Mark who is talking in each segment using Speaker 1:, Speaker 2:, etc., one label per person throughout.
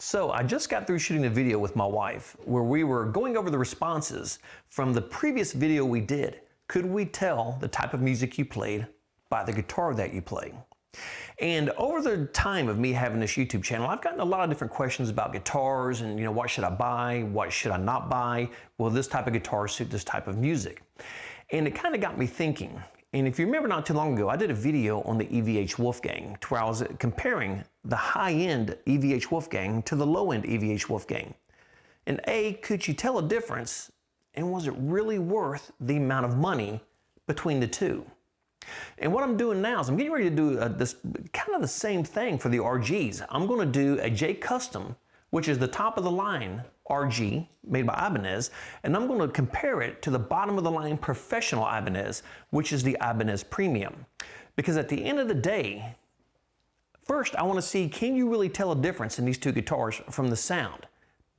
Speaker 1: So I just got through shooting a video with my wife where we were going over the responses from the previous video we did. Could we tell the type of music you played by the guitar that you play? And over the time of me having this YouTube channel, I've gotten a lot of different questions about guitars and, what should I buy? What should I not buy? Will this type of guitar suit this type of music? And it kind of got me thinking. And if you remember not too long ago, I did a video on the EVH Wolfgang where I was comparing the high-end EVH Wolfgang to the low-end EVH Wolfgang. And could you tell a difference? And was it really worth the amount of money between the two? And what I'm doing now is I'm getting ready to do this kind of the same thing for the RGs. I'm going to do a J Custom, which is the top of the line RG made by Ibanez, and I'm going to compare it to the bottom of the line professional Ibanez, which is the Ibanez Premium. Because at the end of the day, first I want to see, can you really tell a difference in these two guitars from the sound?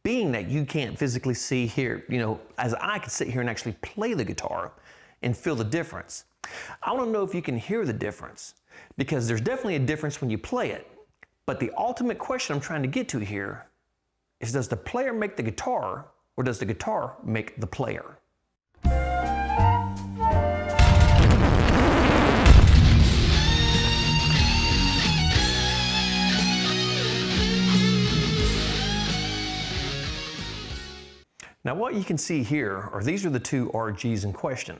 Speaker 1: Being that you can't physically see here, as I could sit here and actually play the guitar and feel the difference. I want to know if you can hear the difference, because there's definitely a difference when you play it. But the ultimate question I'm trying to get to here is, does the player make the guitar, or does the guitar make the player? Now what you can see here these are the two RGs in question.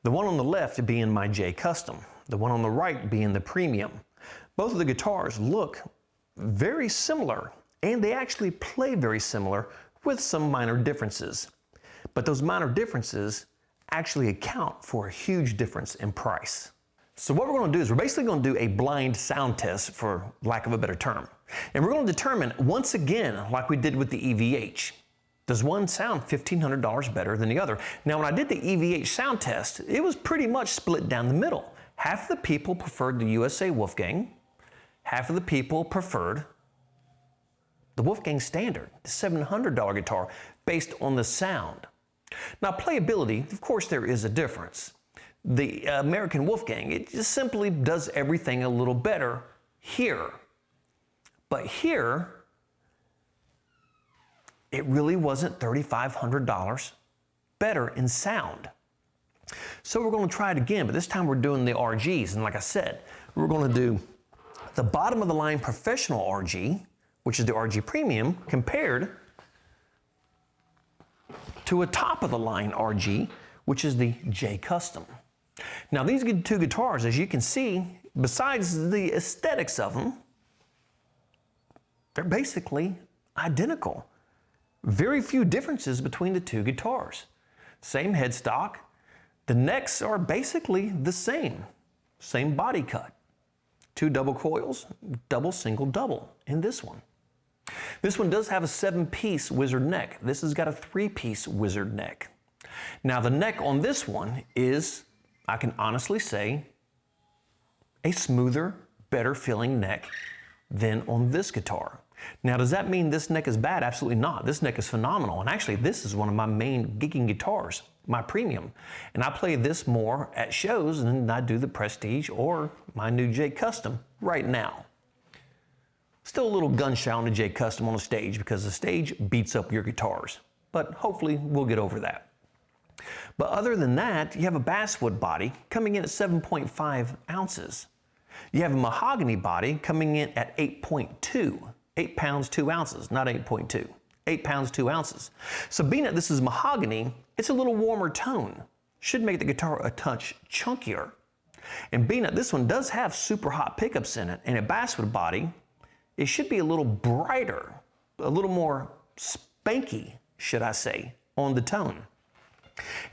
Speaker 1: The one on the left being my J Custom, the one on the right being the Premium. Both of the guitars look very similar, and they actually play very similar with some minor differences. But those minor differences actually account for a huge difference in price. So what we're going to do is we're basically going to do a blind sound test, for lack of a better term. And we're going to determine, once again, like we did with the EVH, does one sound $1,500 better than the other? Now, when I did the EVH sound test, it was pretty much split down the middle. Half of the people preferred the USA Wolfgang, half of the people preferred the Wolfgang Standard, the $700 guitar, based on the sound. Now, playability, of course, there is a difference. The American Wolfgang, it just simply does everything a little better here. But here, it really wasn't $3,500 better in sound. So we're going to try it again, but this time we're doing the RGs. And like I said, we're going to do the bottom of the line professional RG, which is the RG Premium, compared to a top of the line RG, which is the J Custom. Now these two guitars, as you can see, besides the aesthetics of them, they're basically identical. Very few differences between the two guitars. Same headstock. The necks are basically the same. Same body cut. Two double coils, double, single, double in this one. This one does have a 7-piece wizard neck. This has got a 3-piece wizard neck. Now the neck on this one is, I can honestly say, a smoother, better feeling neck than on this guitar. Now, does that mean this neck is bad? Absolutely not. This neck is phenomenal. And actually, this is one of my main gigging guitars, my Premium. And I play this more at shows than I do the Prestige or my new J Custom right now. Still a little gun shy on the J Custom on the stage because the stage beats up your guitars. But hopefully, we'll get over that. But other than that, you have a basswood body coming in at 7.5 ounces. You have a mahogany body coming in at 8.2. 8 pounds, 2 ounces, not 8.2. 8 pounds, 2 ounces. So being that this is mahogany, it's a little warmer tone. Should make the guitar a touch chunkier. And being that this one does have super hot pickups in it and a basswood body, it should be a little brighter, a little more spanky, should I say, on the tone.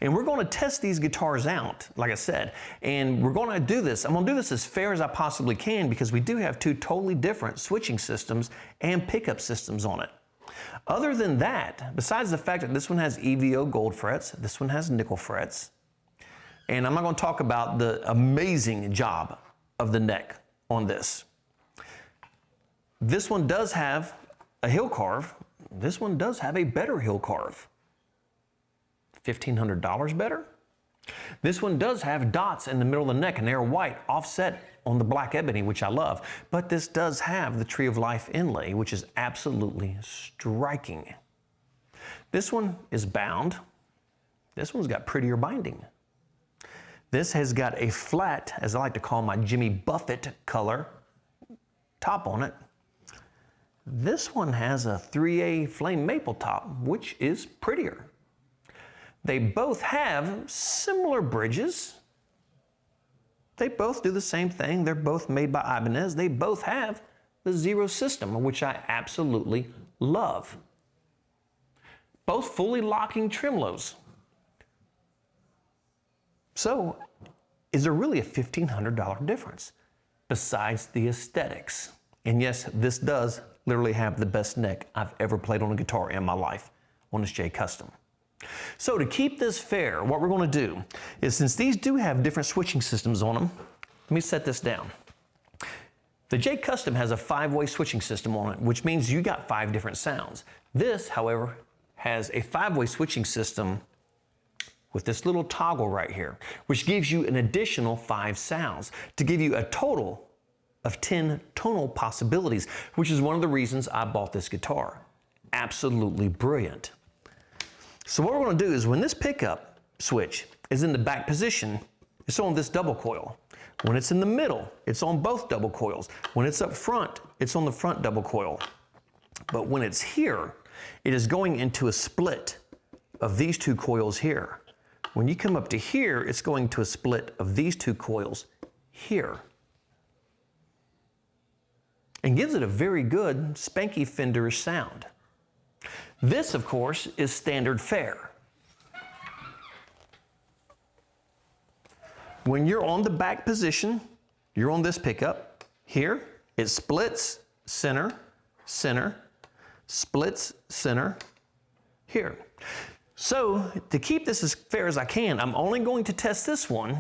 Speaker 1: And we're going to test these guitars out, like I said, and we're going to do this. I'm going to do this as fair as I possibly can because we do have two totally different switching systems and pickup systems on it. Other than that, besides the fact that this one has EVO gold frets, this one has nickel frets, and I'm not going to talk about the amazing job of the neck on this. This one does have a heel carve. This one does have a better heel carve. $1,500 better. This one does have dots in the middle of the neck, and they're white, offset on the black ebony, which I love. But this does have the Tree of Life inlay, which is absolutely striking. This one is bound. This one's got prettier binding. This has got a flat, as I like to call my Jimmy Buffett color, top on it. This one has a 3A flame maple top, which is prettier. They both have similar bridges. They both do the same thing. They're both made by Ibanez. They both have the zero system, which I absolutely love. Both fully locking tremolos. So, is there really a $1,500 difference besides the aesthetics? And yes, this does literally have the best neck I've ever played on a guitar in my life on this J Custom. So to keep this fair, what we're going to do is, since these do have different switching systems on them, let me set this down. The J Custom has a 5-way switching system on it, which means you got 5 different sounds. This, however, has a 5-way switching system with this little toggle right here, which gives you an additional 5 sounds to give you a total of 10 tonal possibilities, which is one of the reasons I bought this guitar. Absolutely brilliant. So what we're going to do is, when this pickup switch is in the back position, it's on this double coil. When it's in the middle, it's on both double coils. When it's up front, it's on the front double coil. But when it's here, it is going into a split of these 2 coils here. When you come up to here, it's going to a split of these 2 coils here. And gives it a very good spanky Fenderish sound. This, of course, is standard fare. When you're on the back position, you're on this pickup. Here, it splits, center, center, splits, center, here. So, to keep this as fair as I can, I'm only going to test this one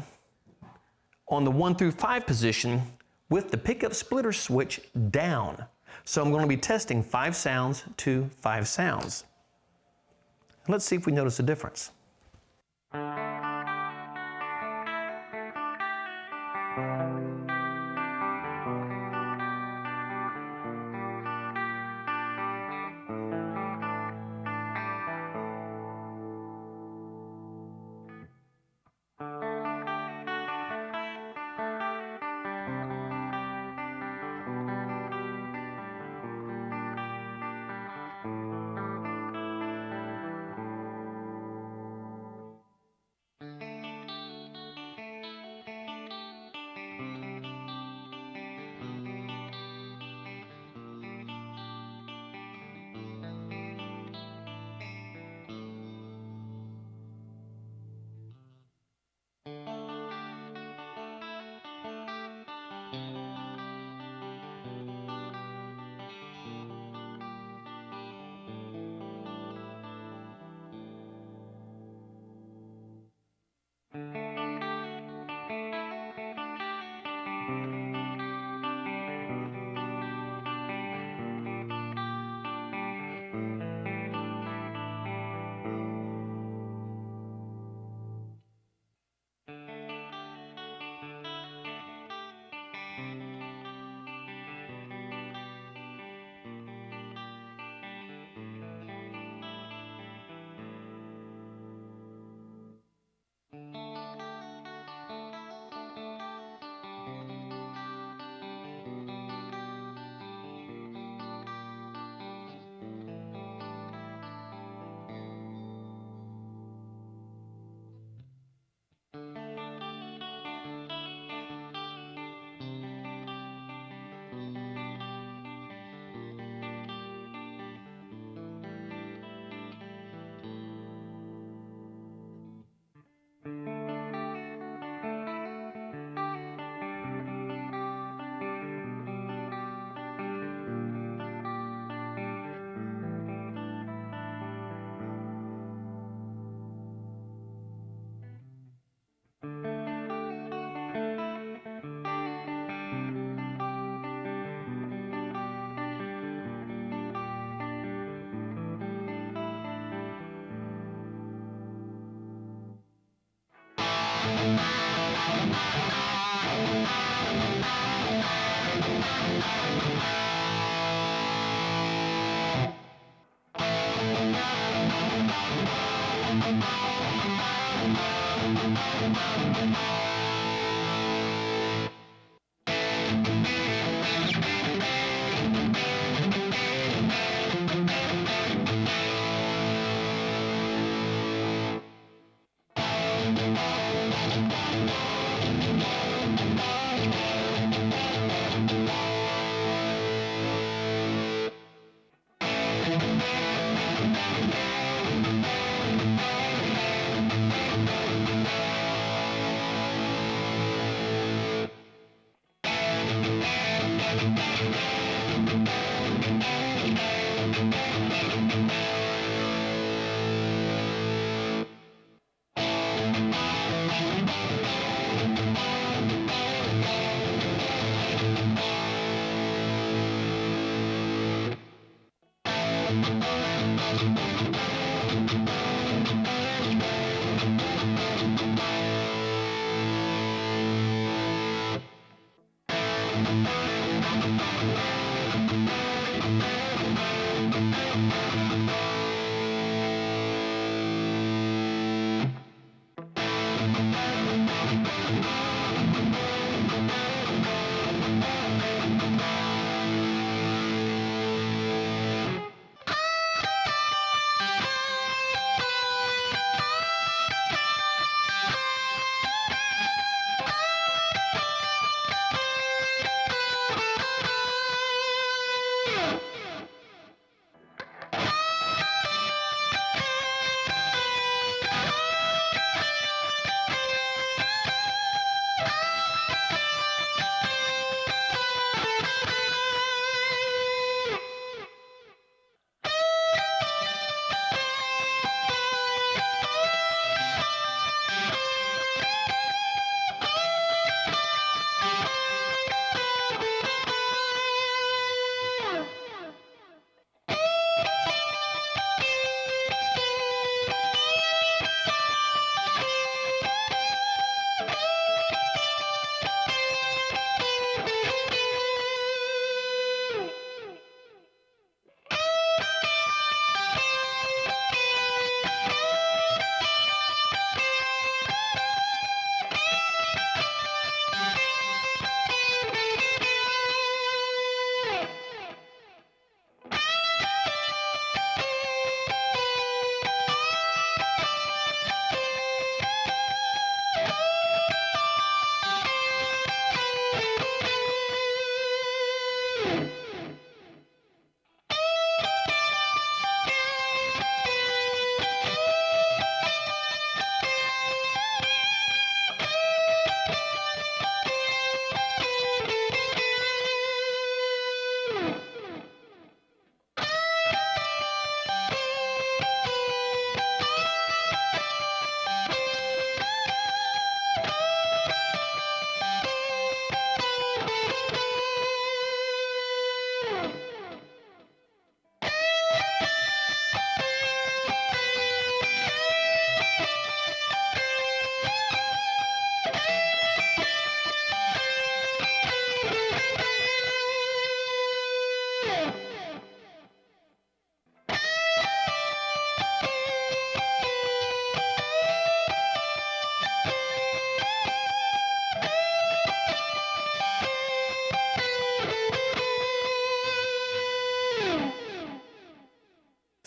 Speaker 1: on the 1 through 5 position with the pickup splitter switch down. So I'm going to be testing 5 sounds to 5 sounds. Let's see if we notice a difference.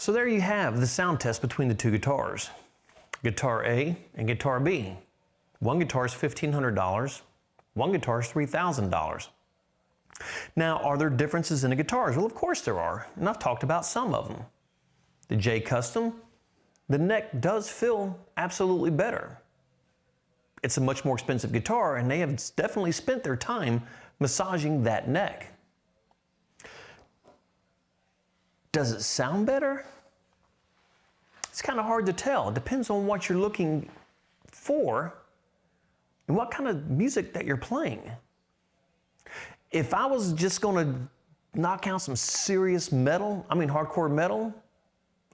Speaker 1: So there you have the sound test between the two guitars, Guitar A and Guitar B. One guitar is $1,500, one guitar is $3,000. Now, are there differences in the guitars? Well, of course there are, and I've talked about some of them. The J Custom, the neck does feel absolutely better. It's a much more expensive guitar, and they have definitely spent their time massaging that neck. Does it sound better? It's kind of hard to tell. It depends on what you're looking for and what kind of music that you're playing. If I was just going to knock out some serious metal, hardcore metal,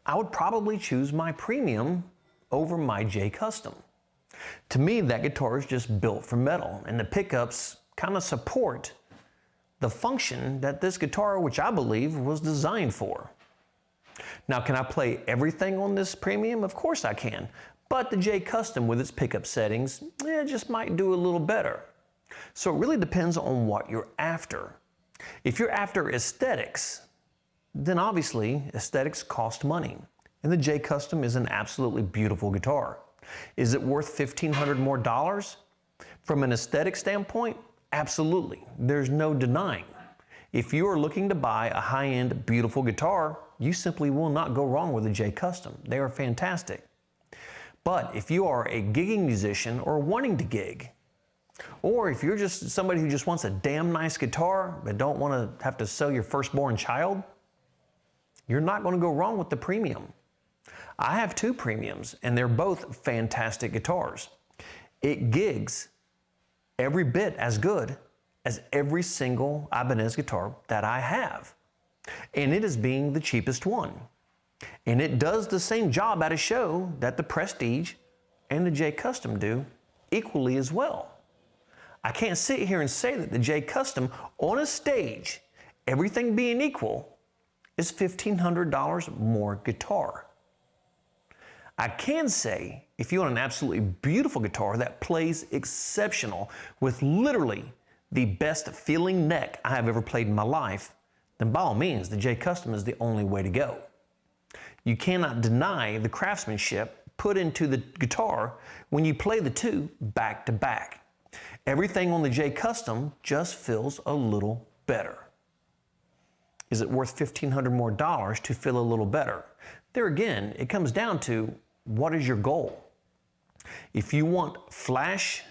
Speaker 1: I would probably choose my premium over my J Custom. To me, that guitar is just built for metal, and the pickups kind of support the function that this guitar, which I believe, was designed for. Now, can I play everything on this premium? Of course I can, but the J Custom with its pickup settings, just might do a little better. So it really depends on what you're after. If you're after aesthetics, then obviously aesthetics cost money, and the J Custom is an absolutely beautiful guitar. Is it worth $1,500 more dollars? From an aesthetic standpoint, absolutely. There's no denying. If you are looking to buy a high-end, beautiful guitar, you simply will not go wrong with a J Custom. They are fantastic. But if you are a gigging musician or wanting to gig, or if you're just somebody who just wants a damn nice guitar but don't want to have to sell your firstborn child, you're not going to go wrong with the premium. I have two premiums, and they're both fantastic guitars. It gigs every bit as good as every single Ibanez guitar that I have. And it is being the cheapest one. And it does the same job at a show that the Prestige and the J Custom do equally as well. I can't sit here and say that the J Custom on a stage, everything being equal, is $1,500 more guitar. I can say, if you want an absolutely beautiful guitar that plays exceptional with literally the best feeling neck I have ever played in my life, then by all means, the J Custom is the only way to go. You cannot deny the craftsmanship put into the guitar when you play the two back to back. Everything on the J Custom just feels a little better. Is it worth $1,500 more dollars to feel a little better? There again, it comes down to what is your goal? If you want flash,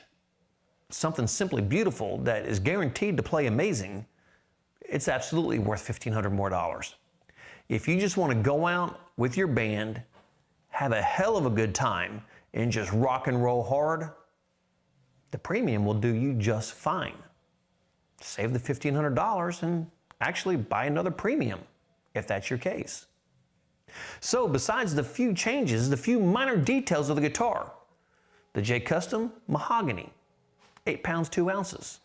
Speaker 1: something simply beautiful that is guaranteed to play amazing, it's absolutely worth $1,500 more dollars. If you just want to go out with your band, have a hell of a good time, and just rock and roll hard, the premium will do you just fine. Save the $1,500 and actually buy another premium if that's your case. So besides the few changes, the few minor details of the guitar, the J Custom, mahogany, 8 pounds, 2 ounces.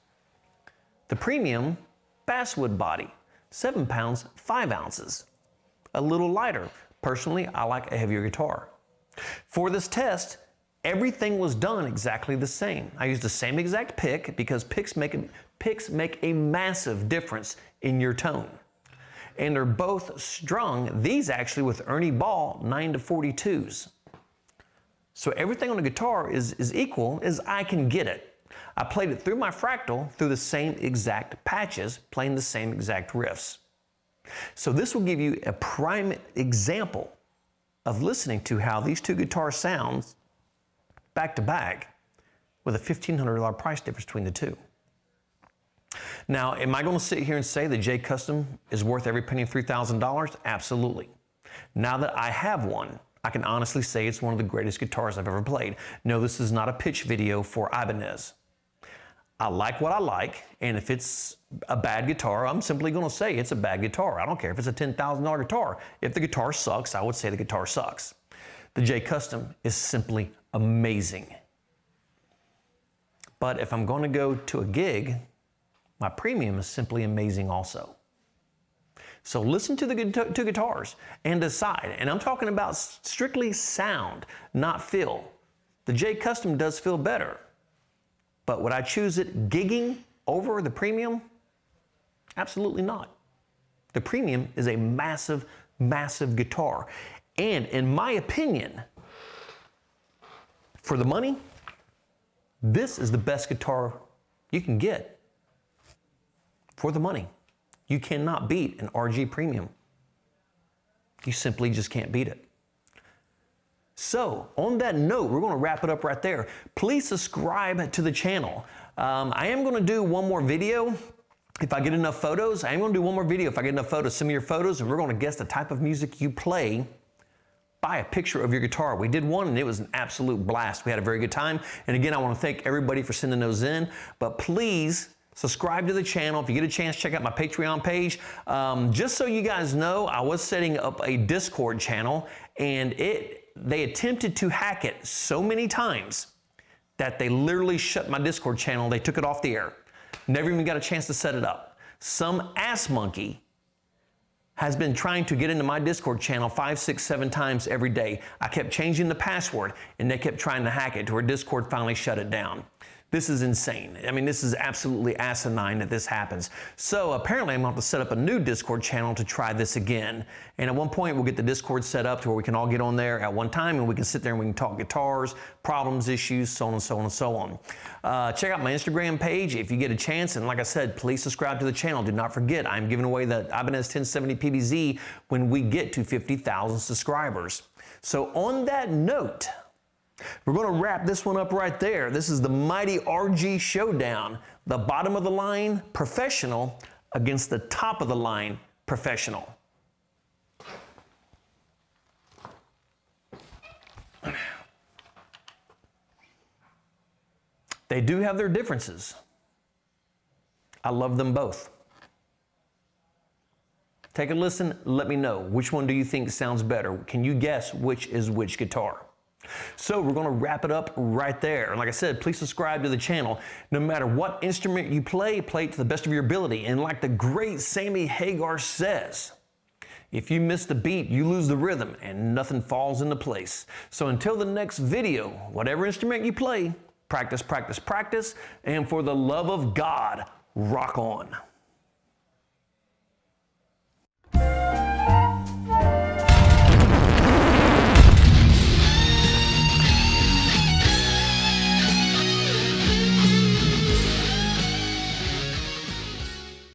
Speaker 1: The premium, basswood body, 7 pounds, 5 ounces. A little lighter. Personally, I like a heavier guitar. For this test, everything was done exactly the same. I used the same exact pick because picks make a massive difference in your tone. And they're both strung, these actually with Ernie Ball 9-42s. So everything on the guitar is equal as I can get it. I played it through my fractal through the same exact patches, playing the same exact riffs. So this will give you a prime example of listening to how these two guitars sound back to back with a $1,500 price difference between the two. Now, am I going to sit here and say the J Custom is worth every penny of $3,000? Absolutely. Now that I have one, I can honestly say it's one of the greatest guitars I've ever played. No, this is not a pitch video for Ibanez. I like what I like, and if it's a bad guitar, I'm simply going to say it's a bad guitar. I don't care if it's a $10,000 guitar. If the guitar sucks, I would say the guitar sucks. The J Custom is simply amazing. But if I'm going to go to a gig, my premium is simply amazing also. So listen to the two guitars and decide. And I'm talking about strictly sound, not feel. The J Custom does feel better. But would I choose it gigging over the premium? Absolutely not. The premium is a massive, massive guitar. And in my opinion, for the money, this is the best guitar you can get. For the money. You cannot beat an RG Premium. You simply just can't beat it. So, on that note, we're going to wrap it up right there. Please subscribe to the channel. I am going to do one more video if I get enough photos. I am going to do one more video if I get enough photos. Send me your photos, and we're going to guess the type of music you play by a picture of your guitar. We did one, and it was an absolute blast. We had a very good time. And again, I want to thank everybody for sending those in. But please subscribe to the channel. If you get a chance, check out my Patreon page. Just so you guys know, I was setting up a Discord channel, and they attempted to hack it so many times that they literally shut my Discord channel. They took it off the air. Never even got a chance to set it up. Some ass monkey has been trying to get into my Discord channel 5, 6, 7 times every day. I kept changing the password and they kept trying to hack it to where Discord finally shut it down. This is insane. I mean, this is absolutely asinine that this happens. So apparently I'm going to have to set up a new Discord channel to try this again. And at one point we'll get the Discord set up to where we can all get on there at one time and we can sit there and we can talk guitars, problems, issues, so on and so on and so on. Check out my Instagram page if you get a chance. And like I said, please subscribe to the channel. Do not forget, I'm giving away the Ibanez 1070 PBZ when we get to 50,000 subscribers. So on that note, we're going to wrap this one up right there. This is the mighty RG Showdown, the bottom of the line professional against the top of the line professional. They do have their differences. I love them both. Take a listen, let me know. Which one do you think sounds better? Can you guess which is which guitar? So we're going to wrap it up right there. And like I said, please subscribe to the channel. No matter what instrument you play it to the best of your ability. And like the great Sammy Hagar says, if you miss the beat, you lose the rhythm and nothing falls into place. So until the next video, whatever instrument you play, practice, practice, practice. And for the love of God, rock on.